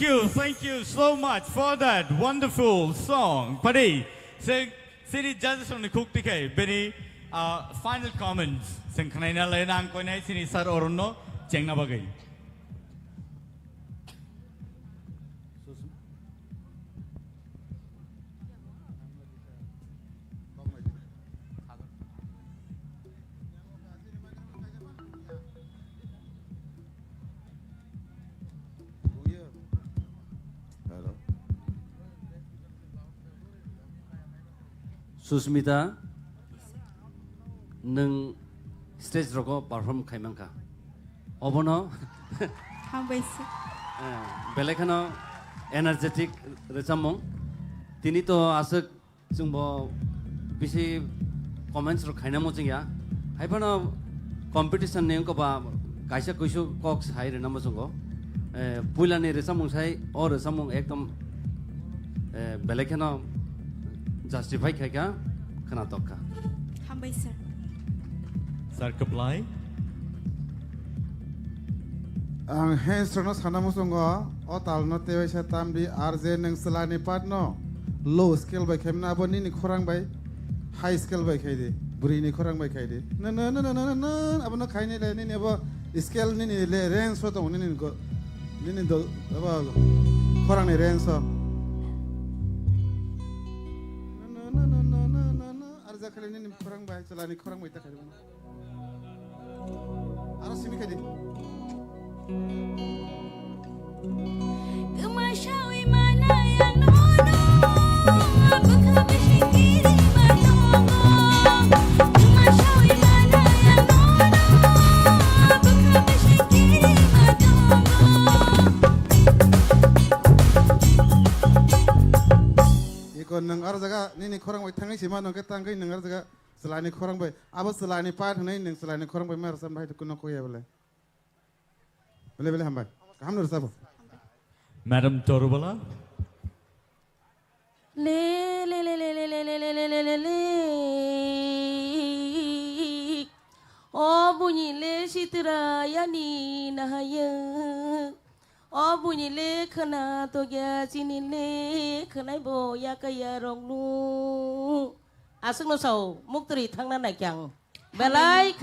Thank you so much for that wonderful song. Padi, sini judges on the cook tikai. Beni final comments. Sing Khwnaya lenang koi nai sini sar orno cengna bagai. Susmita, neng stage roko perform kaimangka. Obono, Hambaisi. belekano energetic recamong. Tini to asuk jumbo bisi comments ro kaina mocing ya. Hai pano competition neng ko ba kaisa kuisu koks hai re namo sungo. Pulani recamong sai or recamong ekdom belekano justify kaya kena toka. Hambaisi. Sir Kaplai. Ang Haste no sana musungo o tal no tewe setam di RJ neng selani pat no low skill by kemna aboni ni Kwrwng by high skill by kaide buri ni Kwrwng by kaide na abono kaine le ni abo skill ni le range so to ni ko ni do abo Kwrwng ni range so arza kale ni Kwrwng by selani Kwrwng by ta kaide aro simi kaide Kemasyawi mana yang nono, apakah bising kiri menongo? Kemasyawi mana yang nono, apakah bising kiri menongo? Ikon neng arzaga ni Kwrwng by tangi sima nong ketang kai neng arzaga selani Kwrwng by abo selani pat nai neng selani Kwrwng by mer sam by tu kuno koya bole. Bele hambai. Ham nur sabo. Madam Torubala. Le O bunyi le sitra yani nahaya O bunyi le khna to ya Chini le khnai bo ya kaya rong nu Asung no sau Mwkthang nai kyang Belai